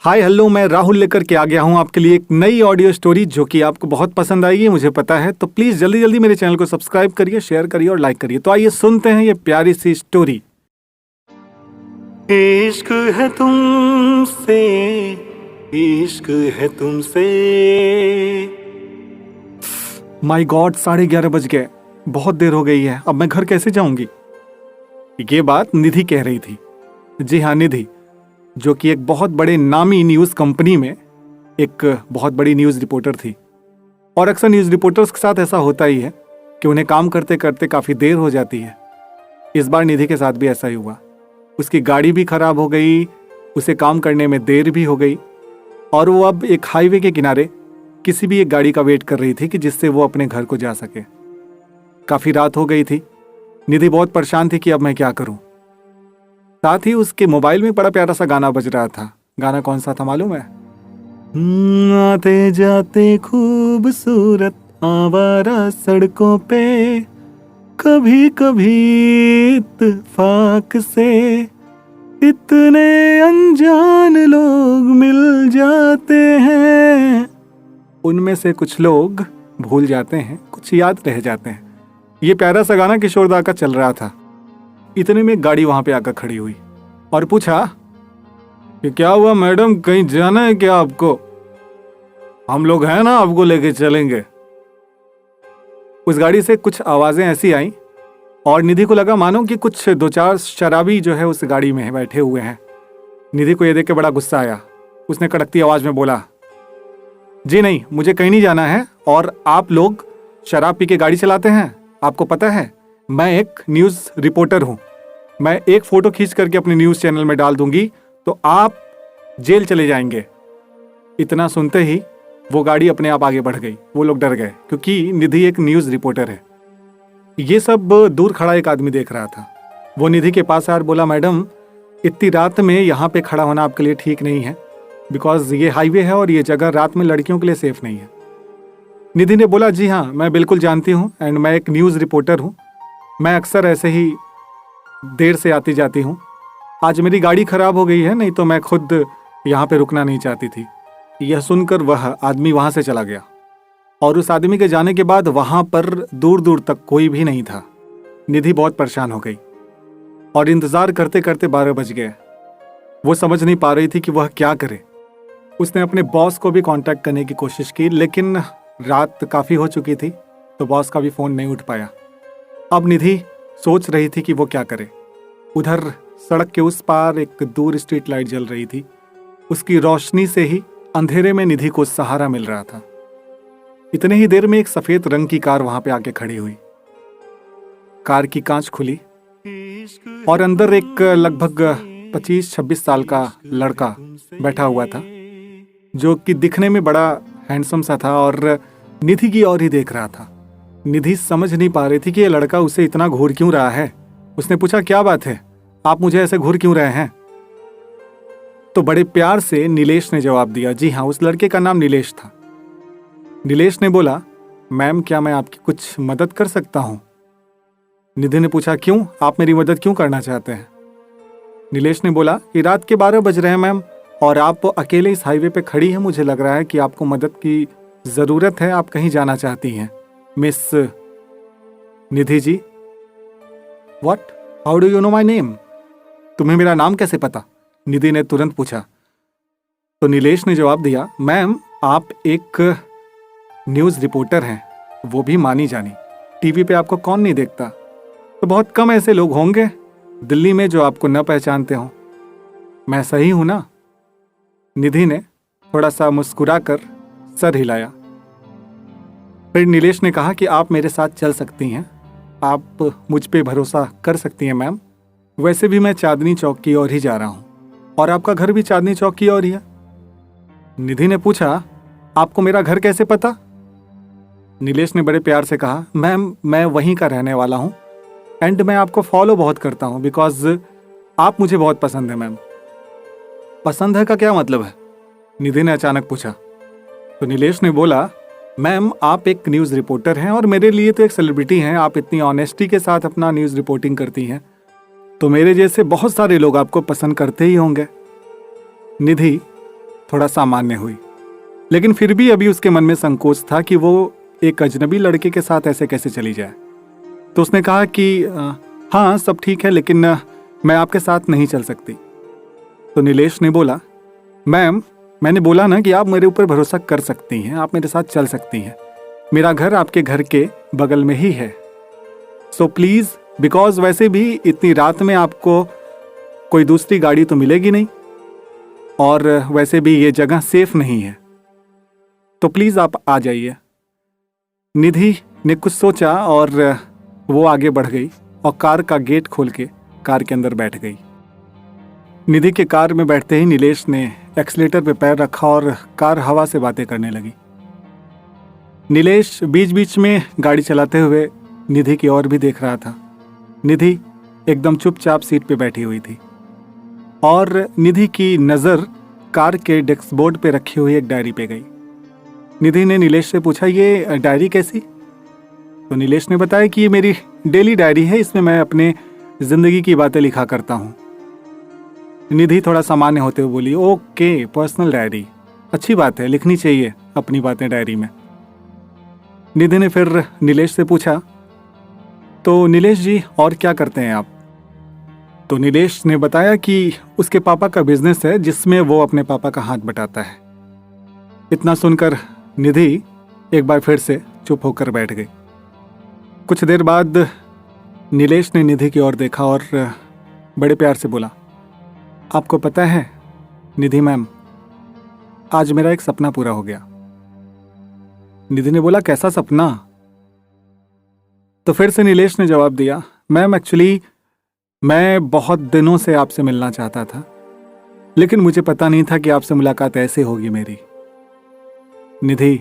Hi hello, मैं राहुल लेकर के आ गया हूँ आपके लिए एक नई ऑडियो स्टोरी जो कि आपको बहुत पसंद आएगी, मुझे पता है। तो प्लीज़ जल्दी जल्दी मेरे चैनल को सब्सक्राइब करिए, शेयर करिए और लाइक करिए। तो आइए सुनते हैं ये प्यारी सी स्टोरी। इश्क है तुमसे, इश्क है तुमसे। माय गॉड, 11:30 बज गए, बहुत देर हो गई है। अब मैं घर कैसे जाऊंगी? ये बात निधि कह रही थी। जी हाँ, निधि, जो कि एक बहुत बड़े नामी न्यूज़ कंपनी में एक बहुत बड़ी न्यूज़ रिपोर्टर थी। और अक्सर न्यूज़ रिपोर्टर्स के साथ ऐसा होता ही है कि उन्हें काम करते करते काफ़ी देर हो जाती है। इस बार निधि के साथ भी ऐसा ही हुआ। उसकी गाड़ी भी खराब हो गई, उसे काम करने में देर भी हो गई और वो अब एक हाईवे के किनारे किसी भी एक गाड़ी का वेट कर रही थी कि जिससे वो अपने घर को जा सके। काफ़ी रात हो गई थी। निधि बहुत परेशान थी कि अब मैं क्या करूं। साथ ही उसके मोबाइल में बड़ा प्यारा सा गाना बज रहा था। गाना कौन सा था मालूम है? आते जाते खूबसूरत आवारा सड़कों पे, कभी कभी इत्तेफाक से इतने अनजान लोग मिल जाते हैं। उनमें से कुछ लोग भूल जाते हैं, कुछ याद रह जाते हैं। ये प्यारा सा गाना किशोरदा का चल रहा था। इतने में एक गाड़ी वहां पे आकर खड़ी हुई और पूछा कि क्या हुआ मैडम, कहीं जाना है क्या आपको? हम लोग हैं ना, आपको लेके चलेंगे। उस गाड़ी से कुछ आवाजें ऐसी आईं और निधि को लगा मानो कि कुछ 2-4 शराबी जो है उस गाड़ी में बैठे हुए हैं। निधि को यह देख के बड़ा गुस्सा आया। उसने कड़कती आवाज में बोला, जी नहीं, मुझे कहीं नहीं जाना है और आप लोग शराब पी के गाड़ी चलाते हैं। आपको पता है मैं एक न्यूज़ रिपोर्टर हूं। मैं एक फोटो खींच करके अपने न्यूज़ चैनल में डाल दूंगी तो आप जेल चले जाएंगे। इतना सुनते ही वो गाड़ी अपने आप आगे बढ़ गई। वो लोग डर गए क्योंकि निधि एक न्यूज़ रिपोर्टर है। ये सब दूर खड़ा एक आदमी देख रहा था। वो निधि के पास आकर बोला, मैडम इतनी रात में यहाँ पे खड़ा होना आपके लिए ठीक नहीं है, बिकॉज ये हाईवे है और ये जगह रात में लड़कियों के लिए सेफ नहीं है। निधि ने बोला, जी हाँ, मैं बिल्कुल जानती हूँ एंड मैं एक न्यूज़ रिपोर्टर हूँ। मैं अक्सर ऐसे ही देर से आती जाती हूँ। आज मेरी गाड़ी खराब हो गई है, नहीं तो मैं खुद यहाँ पे रुकना नहीं चाहती थी। यह सुनकर वह आदमी वहाँ से चला गया और उस आदमी के जाने के बाद वहाँ पर दूर दूर तक कोई भी नहीं था। निधि बहुत परेशान हो गई और इंतज़ार करते करते 12 बज गए। वो समझ नहीं पा रही थी कि वह क्या करे। उसने अपने बॉस को भी कांटेक्ट करने की कोशिश की, लेकिन रात काफ़ी हो चुकी थी तो बॉस का भी फ़ोन नहीं उठ पाया। अब निधि सोच रही थी कि वो क्या करे। उधर सड़क के उस पार एक दूर स्ट्रीट लाइट जल रही थी। उसकी रोशनी से ही अंधेरे में निधि को सहारा मिल रहा था। इतने ही देर में एक सफेद रंग की कार वहां पे आके खड़ी हुई। कार की कांच खुली और अंदर एक लगभग 25-26 साल का लड़का बैठा हुआ था, जो कि दिखने में बड़ा हैंडसम सा था और निधि की ओर ही देख रहा था। निधि समझ नहीं पा रही थी कि ये लड़का उसे इतना घूर क्यों रहा है। उसने पूछा, क्या बात है, आप मुझे ऐसे घूर क्यों रहे हैं? तो बड़े प्यार से नीलेश ने जवाब दिया। जी हाँ, उस लड़के का नाम नीलेश था। नीलेश ने बोला, मैम क्या मैं आपकी कुछ मदद कर सकता हूँ? निधि ने पूछा, क्यों, आप मेरी मदद क्यों करना चाहते हैं? नीलेश ने बोला कि रात के 12 बज रहे हैं मैम और आप अकेले इस हाईवे पे खड़ी हैं। मुझे लग रहा है कि आपको मदद की ज़रूरत है, आप कहीं जाना चाहती हैं। Miss Nidhi ji. What, how do you know my name? तुम्हें मेरा नाम कैसे पता? निधि ने तुरंत पूछा। तो नीलेश ने जवाब दिया, मैम आप एक न्यूज़ रिपोर्टर हैं, वो भी मानी जानी। टीवी पे आपको कौन नहीं देखता? तो बहुत कम ऐसे लोग होंगे दिल्ली में जो आपको न पहचानते हों। मैं सही हूं ना? निधि ने थोड़ा सा मुस्कुराकर सर हिलाया। फिर नीलेश ने कहा कि आप मेरे साथ चल सकती हैं, आप मुझ पे भरोसा कर सकती हैं मैम। वैसे भी मैं चांदनी चौक की ओर ही जा रहा हूँ और आपका घर भी चांदनी चौक की ओर ही है। निधि ने पूछा, आपको मेरा घर कैसे पता? नीलेश ने बड़े प्यार से कहा, मैम मैं वहीं का रहने वाला हूँ एंड मैं आपको फॉलो बहुत करता हूँ बिकॉज आप मुझे बहुत पसंद है मैम। पसंद है का क्या मतलब है? निधि ने अचानक पूछा। तो नीलेश ने बोला, मैम आप एक न्यूज़ रिपोर्टर हैं और मेरे लिए तो एक सेलिब्रिटी हैं। आप इतनी ऑनेस्टी के साथ अपना न्यूज़ रिपोर्टिंग करती हैं तो मेरे जैसे बहुत सारे लोग आपको पसंद करते ही होंगे। निधि थोड़ा सामान्य हुई, लेकिन फिर भी अभी उसके मन में संकोच था कि वो एक अजनबी लड़के के साथ ऐसे कैसे चली जाए। तो उसने कहा कि हाँ सब ठीक है, लेकिन मैं आपके साथ नहीं चल सकती। तो नीलेश ने बोला, मैम मैंने बोला ना कि आप मेरे ऊपर भरोसा कर सकती हैं, आप मेरे साथ चल सकती हैं, मेरा घर आपके घर के बगल में ही है, सो प्लीज़, बिकॉज वैसे भी इतनी रात में आपको कोई दूसरी गाड़ी तो मिलेगी नहीं, और वैसे भी ये जगह सेफ नहीं है, तो प्लीज़ आप आ जाइए। निधि ने कुछ सोचा और वो आगे बढ़ गई और कार का गेट खोल के कार के अंदर बैठ गई। निधि के कार में बैठते ही नीलेश ने एक्सीलेटर पे पैर रखा और कार हवा से बातें करने लगी। नीलेश बीच बीच में गाड़ी चलाते हुए निधि की ओर भी देख रहा था। निधि एकदम चुपचाप सीट पे बैठी हुई थी और निधि की नज़र कार के डैशबोर्ड पे रखी हुई एक डायरी पे गई। निधि ने नीलेश से पूछा, ये डायरी कैसी? तो नीलेश ने बताया कि ये मेरी डेली डायरी है, इसमें मैं अपने ज़िंदगी की बातें लिखा करता हूँ। निधि थोड़ा सामान्य होते हुए बोली, ओके, पर्सनल डायरी, अच्छी बात है, लिखनी चाहिए अपनी बातें डायरी में। निधि ने फिर नीलेश से पूछा, तो नीलेश जी और क्या करते हैं आप? तो नीलेश ने बताया कि उसके पापा का बिजनेस है जिसमें वो अपने पापा का हाथ बटाता है। इतना सुनकर निधि एक बार फिर से चुप होकर बैठ गई। कुछ देर बाद नीलेश ने निधि की ओर देखा और बड़े प्यार से बोला, आपको पता है निधि मैम, आज मेरा एक सपना पूरा हो गया। निधि ने बोला, कैसा सपना? तो फिर से नीलेश ने जवाब दिया, मैम एक्चुअली मैं बहुत दिनों से आपसे मिलना चाहता था, लेकिन मुझे पता नहीं था कि आपसे मुलाकात ऐसे होगी मेरी। निधि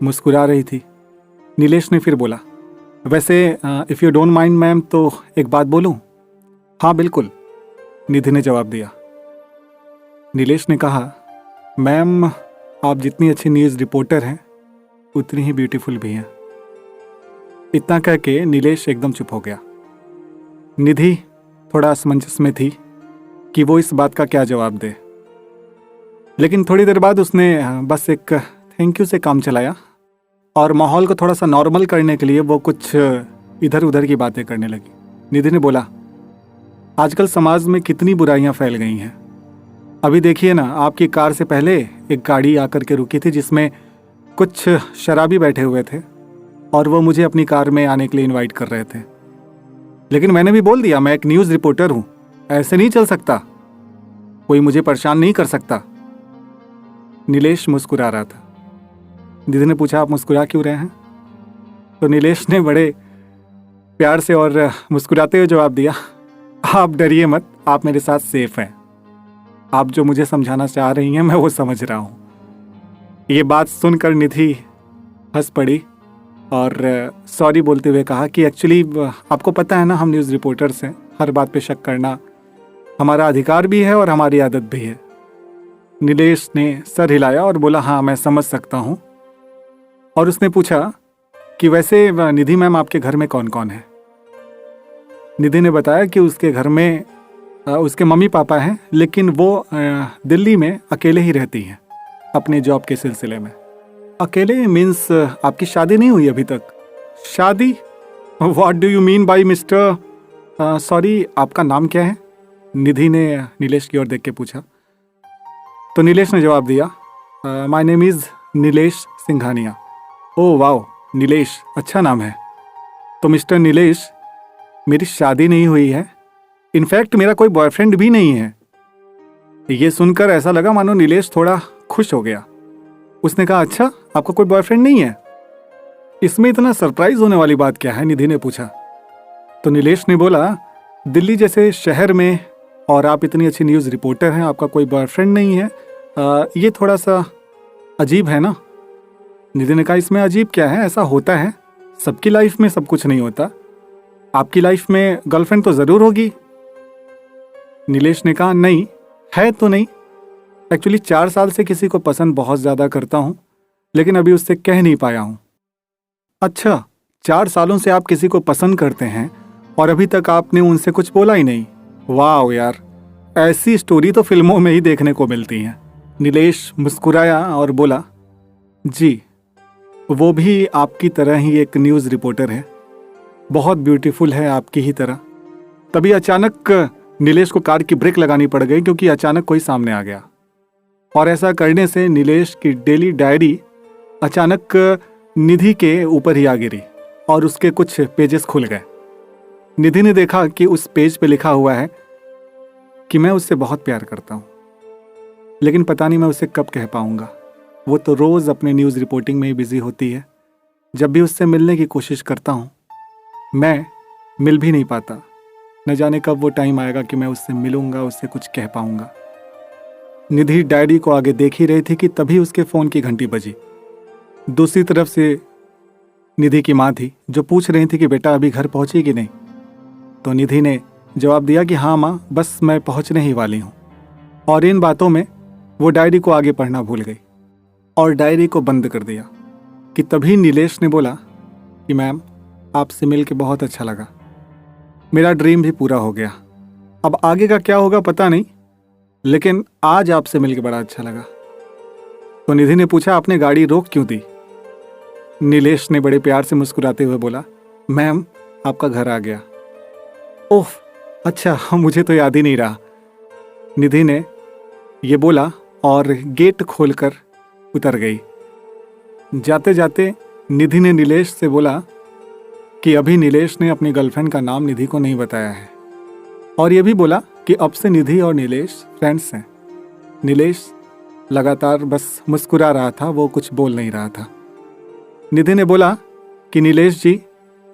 मुस्कुरा रही थी। नीलेश ने फिर बोला, वैसे if you don't mind ma'am, तो एक बात बोलूं? हाँ बिल्कुल, निधि ने जवाब दिया। नीलेश ने कहा, मैम आप जितनी अच्छी न्यूज़ रिपोर्टर हैं उतनी ही ब्यूटीफुल भी हैं। इतना कह के नीलेश एकदम चुप हो गया। निधि थोड़ा असमंजस में थी कि वो इस बात का क्या जवाब दे, लेकिन थोड़ी देर बाद उसने बस एक थैंक यू से काम चलाया और माहौल को थोड़ा सा नॉर्मल करने के लिए वो कुछ इधर उधर की बातें करने लगी। निधि ने बोला, आजकल समाज में कितनी बुराइयां फैल गई हैं। अभी देखिए ना, आपकी कार से पहले एक गाड़ी आकर के रुकी थी जिसमें कुछ शराबी बैठे हुए थे और वो मुझे अपनी कार में आने के लिए इनवाइट कर रहे थे, लेकिन मैंने भी बोल दिया मैं एक न्यूज़ रिपोर्टर हूँ, ऐसे नहीं चल सकता, कोई मुझे परेशान नहीं कर सकता। नीलेश मुस्कुरा रहा था। निधि ने पूछा, आप मुस्कुरा क्यों रहे हैं? तो नीलेश ने बड़े प्यार से और मुस्कुराते हुए जवाब दिया, आप डरिए मत, आप मेरे साथ सेफ हैं। आप जो मुझे समझाना चाह रही हैं मैं वो समझ रहा हूँ। ये बात सुनकर निधि हंस पड़ी और सॉरी बोलते हुए कहा कि एक्चुअली आपको पता है ना, हम न्यूज़ रिपोर्टर्स हैं, हर बात पे शक करना हमारा अधिकार भी है और हमारी आदत भी है। नीलेश ने सर हिलाया और बोला, हाँ मैं समझ सकता हूँ। और उसने पूछा कि वैसे निधि मैम आपके घर में कौन कौन है? निधि ने बताया कि उसके घर में उसके मम्मी पापा हैं, लेकिन वो दिल्ली में अकेले ही रहती हैं अपने जॉब के सिलसिले में। अकेले मीन्स आपकी शादी नहीं हुई अभी तक? शादी? What do you mean by mister? Sorry, आपका नाम क्या है? निधि ने नीलेश की ओर देख के पूछा। तो नीलेश ने जवाब दिया, my name is Nilesh Singhania. Oh wow, Nilesh, अच्छा नाम है। तो मिस्टर नीलेश, मेरी शादी नहीं हुई है, इनफैक्ट मेरा कोई बॉयफ्रेंड भी नहीं है। ये सुनकर ऐसा लगा मानो नीलेश थोड़ा खुश हो गया। उसने कहा, अच्छा आपका कोई बॉयफ्रेंड नहीं है? इसमें इतना सरप्राइज होने वाली बात क्या है? निधि ने पूछा। तो नीलेश ने बोला, दिल्ली जैसे शहर में और आप इतनी अच्छी न्यूज़ रिपोर्टर हैं, आपका कोई बॉयफ्रेंड नहीं है, ये थोड़ा सा अजीब है ना? निधि ने कहा, इसमें अजीब क्या है, ऐसा होता है, सबकी लाइफ में सब कुछ नहीं होता, आपकी लाइफ में गर्लफ्रेंड तो ज़रूर होगी। नीलेश ने कहा, नहीं है तो नहीं, एक्चुअली 4 साल से किसी को पसंद बहुत ज़्यादा करता हूँ, लेकिन अभी उससे कह नहीं पाया हूँ। अच्छा, 4 सालों से आप किसी को पसंद करते हैं और अभी तक आपने उनसे कुछ बोला ही नहीं? वाह यार, ऐसी स्टोरी तो फिल्मों में ही देखने को मिलती हैं। नीलेश मुस्कुराया और बोला, जी, वो भी आपकी तरह ही एक न्यूज़ रिपोर्टर है, बहुत ब्यूटीफुल है आपकी ही तरह। तभी अचानक नीलेश को कार की ब्रेक लगानी पड़ गई क्योंकि अचानक कोई सामने आ गया, और ऐसा करने से नीलेश की डेली डायरी अचानक निधि के ऊपर ही आ गिरी और उसके कुछ पेजेस खुल गए। निधि ने देखा कि उस पेज पे लिखा हुआ है कि मैं उससे बहुत प्यार करता हूँ, लेकिन पता नहीं मैं उसे कब कह पाऊँगा। वो तो रोज़ अपने न्यूज़ रिपोर्टिंग में ही बिजी होती है। जब भी उससे मिलने की कोशिश करता हूँ मैं मिल भी नहीं पाता। न जाने कब वो टाइम आएगा कि मैं उससे मिलूँगा, उससे कुछ कह पाऊँगा। निधि डायरी को आगे देख ही रही थी कि तभी उसके फ़ोन की घंटी बजी। दूसरी तरफ से निधि की माँ थी जो पूछ रही थी कि बेटा अभी घर पहुँची कि नहीं। तो निधि ने जवाब दिया कि हाँ माँ, बस मैं पहुँचने ही वाली हूँ। और इन बातों में वो डायरी को आगे पढ़ना भूल गई और डायरी को बंद कर दिया कि तभी नीलेश ने बोला कि मैम, आपसे मिल के बहुत अच्छा लगा, मेरा ड्रीम भी पूरा हो गया। अब आगे का क्या होगा पता नहीं, लेकिन आज आपसे मिल के बड़ा अच्छा लगा। तो निधि ने पूछा, आपने गाड़ी रोक क्यों दी? नीलेश ने बड़े प्यार से मुस्कुराते हुए बोला, मैम, आपका घर आ गया। ओह अच्छा, मुझे तो याद ही नहीं रहा। निधि ने ये बोला और गेट खोलकर उतर गई। जाते जाते निधि ने नीलेश से बोला कि अभी नीलेश ने अपनी गर्लफ्रेंड का नाम निधि को नहीं बताया है, और ये भी बोला कि अब से निधि और नीलेश फ्रेंड्स हैं। नीलेश लगातार बस मुस्कुरा रहा था, वो कुछ बोल नहीं रहा था। निधि ने बोला कि नीलेश जी,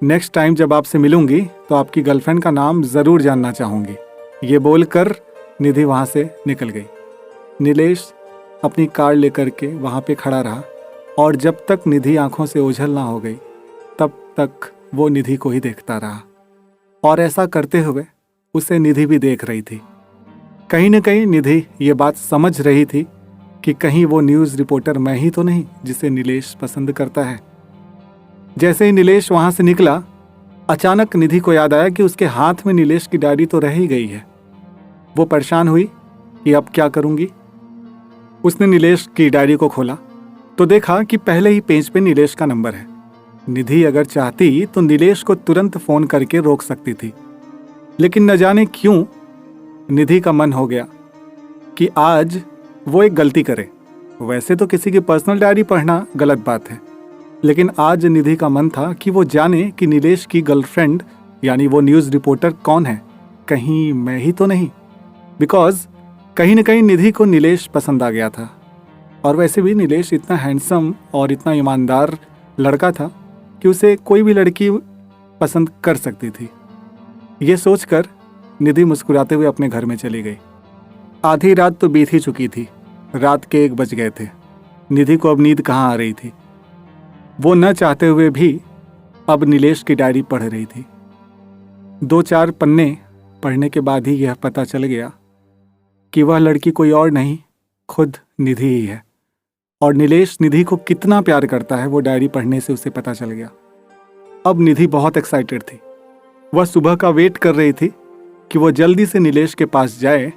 नेक्स्ट टाइम जब आपसे मिलूंगी तो आपकी गर्लफ्रेंड का नाम ज़रूर जानना चाहूँगी। ये बोलकर निधि वहाँ से निकल गई। नीलेश अपनी कार लेकर के वहाँ पे खड़ा रहा, और जब तक निधि आंखों से ओझल ना हो गई तब तक वो निधि को ही देखता रहा। और ऐसा करते हुए उसे निधि भी देख रही थी। कहीं न कहीं निधि ये बात समझ रही थी कि कहीं वो न्यूज़ रिपोर्टर मैं ही तो नहीं जिसे नीलेश पसंद करता है। जैसे ही नीलेश वहाँ से निकला, अचानक निधि को याद आया कि उसके हाथ में नीलेश की डायरी तो रह ही गई है। वो परेशान हुई कि अब क्या करूँगी। उसने नीलेश की डायरी को खोला तो देखा कि पहले ही पेज पे नीलेश का नंबर है। निधि अगर चाहती तो नीलेश को तुरंत फ़ोन करके रोक सकती थी, लेकिन न जाने क्यों निधि का मन हो गया कि आज वो एक गलती करे। वैसे तो किसी की पर्सनल डायरी पढ़ना गलत बात है, लेकिन आज निधि का मन था कि वो जाने कि नीलेश की गर्लफ्रेंड यानी वो न्यूज़ रिपोर्टर कौन है, कहीं मैं ही तो नहीं। बिकॉज कहीं न कहीं निधि को नीलेश पसंद आ गया था, और वैसे भी नीलेश इतना हैंडसम और इतना ईमानदार लड़का था कि उसे कोई भी लड़की पसंद कर सकती थी। ये सोचकर निधि मुस्कुराते हुए अपने घर में चली गई। आधी रात तो बीत ही चुकी थी, रात के 1 बज गए थे। निधि को अब नींद कहाँ आ रही थी। वो न चाहते हुए भी अब नीलेश की डायरी पढ़ रही थी। 2-4 पन्ने पढ़ने के बाद ही यह पता चल गया कि वह लड़की कोई और नहीं, खुद निधि ही है। और नीलेश निधि को कितना प्यार करता है वो डायरी पढ़ने से उसे पता चल गया। अब निधि बहुत एक्साइटेड थी। वह सुबह का वेट कर रही थी कि वो जल्दी से नीलेश के पास जाए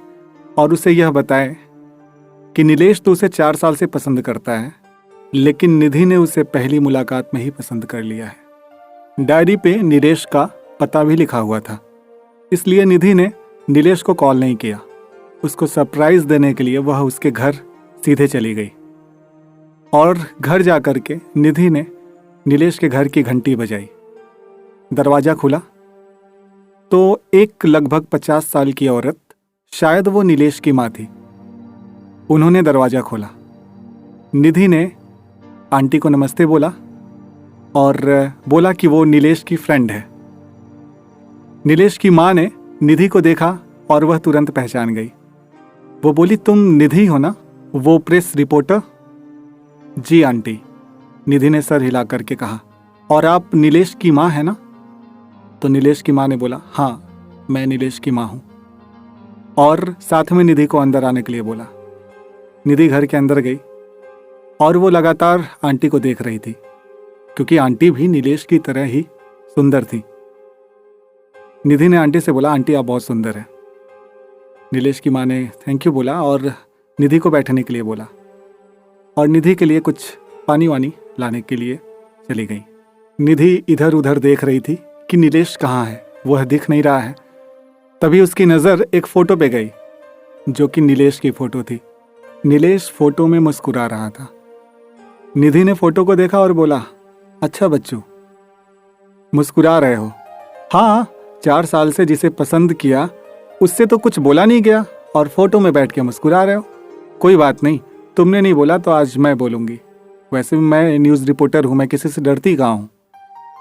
और उसे यह बताए कि नीलेश तो उसे 4 साल से पसंद करता है, लेकिन निधि ने उसे पहली मुलाकात में ही पसंद कर लिया है। डायरी पे नीलेश का पता भी लिखा हुआ था, इसलिए निधि ने नीलेश को कॉल नहीं किया। उसको सरप्राइज देने के लिए वह उसके घर सीधे चली गई, और घर जा कर के निधि ने नीलेश के घर की घंटी बजाई। दरवाज़ा खुला तो एक लगभग 50 साल की औरत, शायद वो नीलेश की माँ थी, उन्होंने दरवाज़ा खोला। निधि ने आंटी को नमस्ते बोला और बोला कि वो नीलेश की फ्रेंड है। नीलेश की माँ ने निधि को देखा और वह तुरंत पहचान गई। वो बोली, तुम निधि हो ना, वो प्रेस रिपोर्टर? जी आंटी, निधि ने सर हिला करके कहा। और आप नीलेश की माँ है ना? तो नीलेश की माँ ने बोला, हाँ मैं नीलेश की माँ हूँ, और साथ में निधि को अंदर आने के लिए बोला। निधि घर के अंदर गई और वो लगातार आंटी को देख रही थी, क्योंकि आंटी भी नीलेश की तरह ही सुंदर थी। निधि ने आंटी से बोला, आंटी आप बहुत सुंदर हैं। नीलेश की माँ ने थैंक यू बोला और निधि को बैठने के लिए बोला और निधि के लिए कुछ पानी वानी लाने के लिए चली गई। निधि इधर उधर देख रही थी कि नीलेश कहाँ है, वह दिख नहीं रहा है। तभी उसकी नज़र एक फ़ोटो पे गई जो कि नीलेश की फ़ोटो थी। नीलेश फ़ोटो में मुस्कुरा रहा था। निधि ने फ़ोटो को देखा और बोला, अच्छा बच्चू, मुस्कुरा रहे हो? हाँ, 4 साल से जिसे पसंद किया उससे तो कुछ बोला नहीं गया और फ़ोटो में बैठ के मुस्कुरा रहे हो। कोई बात नहीं, तुमने नहीं बोला तो आज मैं बोलूँगी। वैसे भी मैं न्यूज़ रिपोर्टर हूँ, मैं किसी से डरती कहाँ हूँ।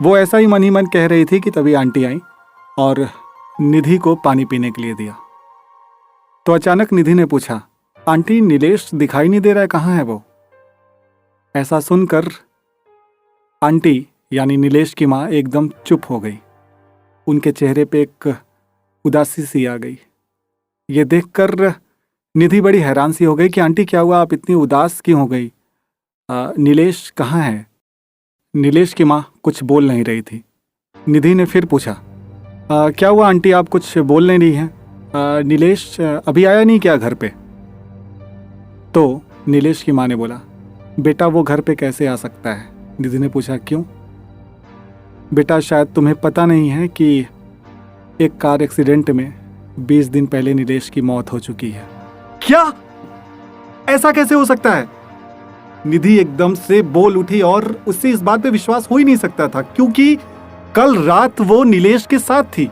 वो ऐसा ही मन ही मन कह रही थी कि तभी आंटी आई और निधि को पानी पीने के लिए दिया। तो अचानक निधि ने पूछा, आंटी नीलेश दिखाई नहीं दे रहा है, कहाँ है वो? ऐसा सुनकर आंटी यानी नीलेश की माँ एकदम चुप हो गई। उनके चेहरे पे एक उदासी सी आ गई। ये देखकर निधि बड़ी हैरान सी हो गई कि आंटी क्या हुआ, आप इतनी उदास क्यों हो गई? नीलेश कहाँ है? नीलेश की माँ कुछ बोल नहीं रही थी। निधि ने फिर पूछा, क्या हुआ आंटी, आप कुछ बोल नहीं रही हैं? नीलेश अभी आया नहीं क्या घर पे? तो नीलेश की माँ ने बोला, बेटा वो घर पे कैसे आ सकता है? निधि ने पूछा, क्यों? बेटा शायद तुम्हें पता नहीं है कि एक कार एक्सीडेंट में 20 दिन पहले नीलेश की मौत हो चुकी है। क्या? ऐसा कैसे हो सकता है? निधि एकदम से बोल उठी और उससे इस बात पे विश्वास हो ही नहीं सकता था क्योंकि कल रात वो नीलेश के साथ थी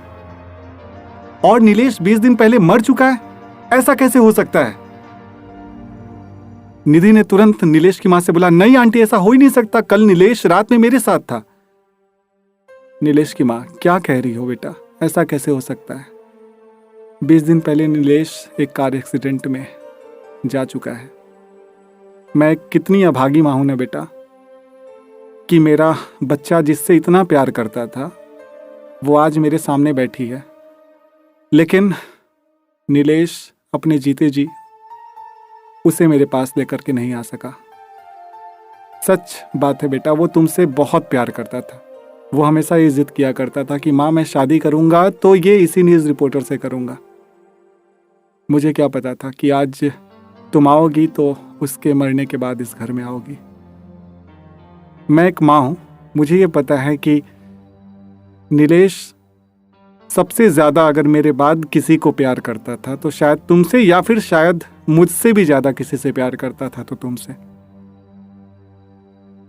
और नीलेश 20 दिन पहले मर चुका है। ऐसा कैसे हो सकता है? निधि ने तुरंत नीलेश की मां से बोला, नहीं आंटी, ऐसा हो ही नहीं सकता, कल नीलेश रात में मेरे साथ था। नीलेश की मां, क्या कह रही हो बेटा, ऐसा कैसे हो सकता है? 20 दिन पहले नीलेश एक कार एक्सीडेंट में जा चुका है। मैं कितनी अभागी मां हूं ना बेटा कि मेरा बच्चा जिससे इतना प्यार करता था वो आज मेरे सामने बैठी है, लेकिन नीलेश अपने जीते जी उसे मेरे पास लेकर के नहीं आ सका। सच बात है बेटा, वो तुमसे बहुत प्यार करता था। वो हमेशा ये जिद किया करता था कि माँ मैं शादी करूंगा तो ये इसी न्यूज़ रिपोर्टर से करूंगा। मुझे क्या पता था कि आज तुम आओगी तो उसके मरने के बाद इस घर में आओगी। मैं एक माँ हूं, मुझे ये पता है कि नीलेश सबसे ज़्यादा अगर मेरे बाद किसी को प्यार करता था तो शायद तुमसे, या फिर शायद मुझसे भी ज़्यादा किसी से प्यार करता था तो तुमसे।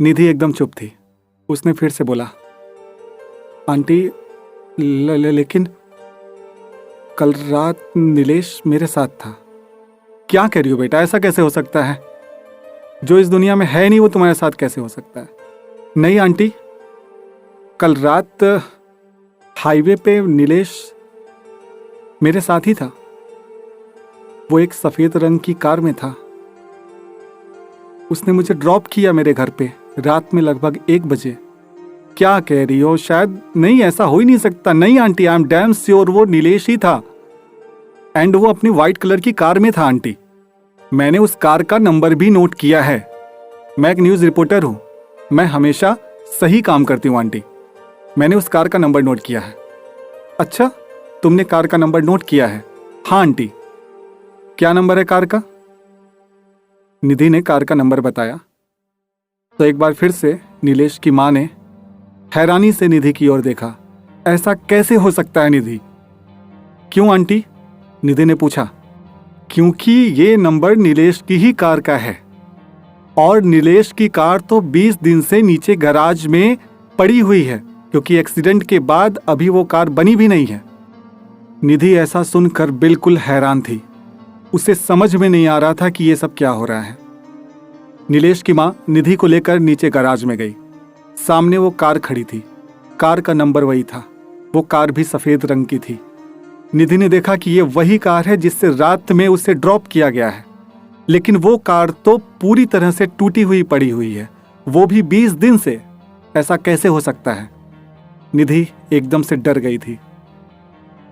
निधि एकदम चुप थी। उसने फिर से बोला, आंटी लेकिन कल रात नीलेश मेरे साथ था। क्या कह रही हो बेटा, ऐसा कैसे हो सकता है? जो इस दुनिया में है नहीं वो तुम्हारे साथ कैसे हो सकता है? नहीं आंटी, कल रात हाईवे पे नीलेश मेरे साथ ही था। वो एक सफेद रंग की कार में था। उसने मुझे ड्रॉप किया मेरे घर पे रात में लगभग 1 बजे। क्या कह रही हो? शायद नहीं, ऐसा हो ही नहीं सकता। नहीं aunty, I am damn sure वो नीलेश ही था एंड वो अपनी व्हाइट कलर की कार में था आंटी। मैंने उस कार का नंबर भी नोट किया है। मैं एक न्यूज़ रिपोर्टर हूँ, मैं हमेशा सही काम करती हूँ आंटी। मैंने उस कार का नंबर नोट किया है। अच्छा, तुमने कार का नंबर नोट किया है? हाँ आंटी। क्या नंबर है कार का? निधि ने कार का नंबर बताया। तो एक बार फिर से नीलेश की माँ ने हैरानी से निधि की ओर देखा। ऐसा कैसे हो सकता है निधि? क्यों आंटी? निधि ने पूछा। क्योंकि ये नंबर नीलेश की ही कार का है और नीलेश की कार तो 20 दिन से नीचे गैराज में पड़ी हुई है क्योंकि एक्सीडेंट के बाद अभी वो कार बनी भी नहीं है। निधि ऐसा सुनकर बिल्कुल हैरान थी। उसे समझ में नहीं आ रहा था कि ये सब क्या हो रहा है। नीलेश की माँ निधि को लेकर नीचे गैराज में गई। सामने वो कार खड़ी थी। कार का नंबर वही था। वो कार भी सफ़ेद रंग की थी। निधि ने देखा कि ये वही कार है जिससे रात में उसे ड्रॉप किया गया है, लेकिन वो कार तो पूरी तरह से टूटी हुई पड़ी हुई है, वो भी 20 दिन से। ऐसा कैसे हो सकता है? निधि एकदम से डर गई थी।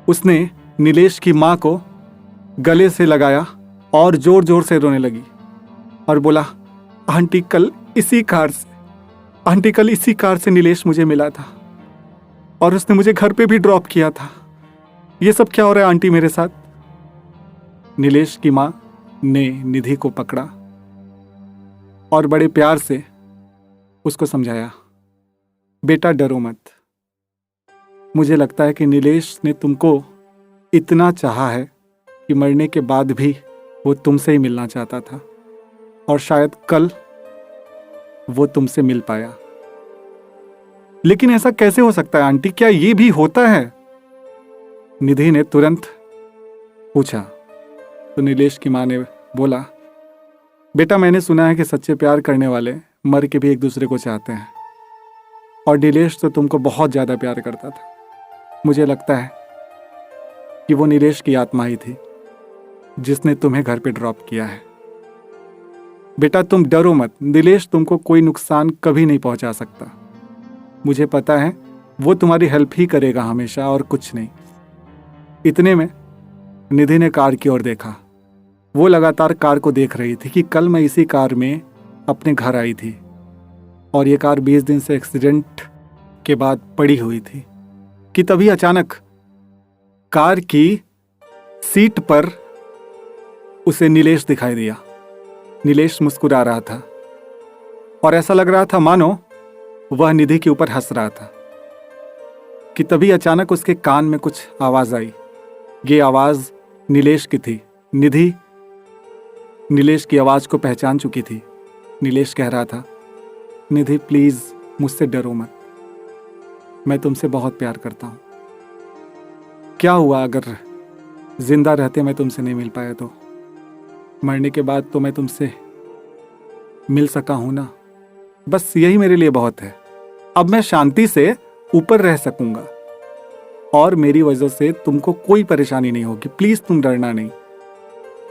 उसने नीलेश की माँ को गले से लगाया और जोर जोर से रोने लगी और बोला, आंटी कल इसी कार से नीलेश मुझे मिला था और उसने मुझे घर पे भी ड्रॉप किया था। ये सब क्या हो रहा है आंटी मेरे साथ? नीलेश की माँ ने निधि को पकड़ा और बड़े प्यार से उसको समझाया, बेटा डरो मत। मुझे लगता है कि नीलेश ने तुमको इतना चाहा है कि मरने के बाद भी वो तुमसे ही मिलना चाहता था, और शायद कल वो तुमसे मिल पाया। लेकिन ऐसा कैसे हो सकता है आंटी, क्या ये भी होता है? निधि ने तुरंत पूछा। तो नीलेश की मां ने बोला, बेटा मैंने सुना है कि सच्चे प्यार करने वाले मर के भी एक दूसरे को चाहते हैं, और नीलेश तो तुमको बहुत ज्यादा प्यार करता था। मुझे लगता है कि वो नीलेश की आत्मा ही थी जिसने तुम्हें घर पे ड्रॉप किया है। बेटा तुम डरो मत, नीलेश तुमको कोई नुकसान कभी नहीं पहुंचा सकता। मुझे पता है वो तुम्हारी हेल्प ही करेगा हमेशा, और कुछ नहीं। इतने में निधि ने कार की ओर देखा। वो लगातार कार को देख रही थी कि कल मैं इसी कार में अपने घर आई थी, और ये कार 20 दिन से एक्सीडेंट के बाद पड़ी हुई थी, कि तभी अचानक कार की सीट पर उसे नीलेश दिखाई दिया। नीलेश मुस्कुरा रहा था, और ऐसा लग रहा था मानो वह निधि के ऊपर हंस रहा था, कि तभी अचानक उसके कान में कुछ आवाज आई। ये आवाज नीलेश की थी। निधि नीलेश की आवाज को पहचान चुकी थी। नीलेश कह रहा था, निधि प्लीज मुझसे डरो मत, मैं तुमसे बहुत प्यार करता हूं। क्या हुआ अगर जिंदा रहते मैं तुमसे नहीं मिल पाया तो? मरने के बाद तो मैं तुमसे मिल सका हूं ना, बस यही मेरे लिए बहुत है। अब मैं शांति से ऊपर रह सकूंगा, और मेरी वजह से तुमको कोई परेशानी नहीं होगी। प्लीज तुम डरना नहीं।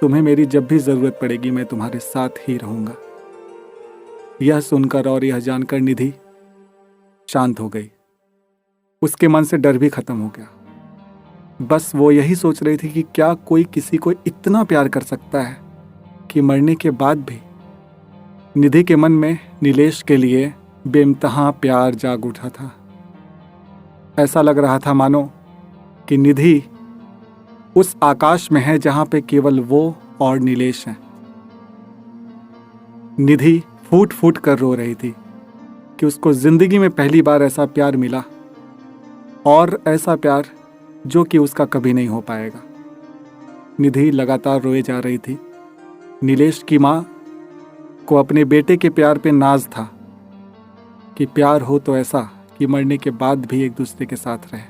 तुम्हें मेरी जब भी जरूरत पड़ेगी मैं तुम्हारे साथ ही रहूंगा। यह सुनकर और यह जानकर निधि शांत हो गई। उसके मन से डर भी खत्म हो गया। बस वो यही सोच रही थी कि क्या कोई किसी को इतना प्यार कर सकता है कि मरने के बाद भी? निधि के मन में नीलेश के लिए बेइंतहा प्यार जाग उठा था। ऐसा लग रहा था मानो कि निधि उस आकाश में है जहां पे केवल वो और नीलेश हैं। निधि फूट फूट कर रो रही थी कि उसको जिंदगी में पहली बार ऐसा प्यार मिला, और ऐसा प्यार जो कि उसका कभी नहीं हो पाएगा। निधि लगातार रोए जा रही थी। नीलेश की मां को अपने बेटे के प्यार पे नाज था कि प्यार हो तो ऐसा कि मरने के बाद भी एक दूसरे के साथ रहे।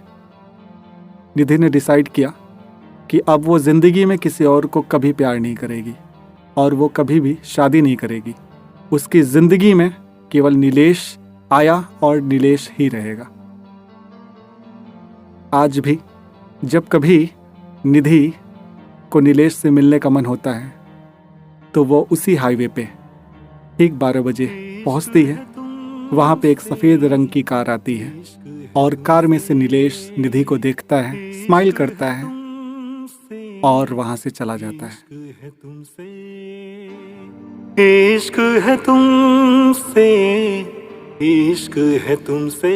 निधि ने डिसाइड किया कि अब वो जिंदगी में किसी और को कभी प्यार नहीं करेगी, और वो कभी भी शादी नहीं करेगी। उसकी जिंदगी में केवल नीलेश आया और नीलेश ही रहेगा। आज भी जब कभी निधि को नीलेश से मिलने का मन होता है तो वो उसी हाईवे पे ठीक 12 बजे पहुंचती है। वहां पे एक सफेद रंग की कार आती है, और कार में से नीलेश निधि को देखता है, स्माइल करता है, और वहां से चला जाता है। इश्क है तुमसे, इश्क है तुमसे।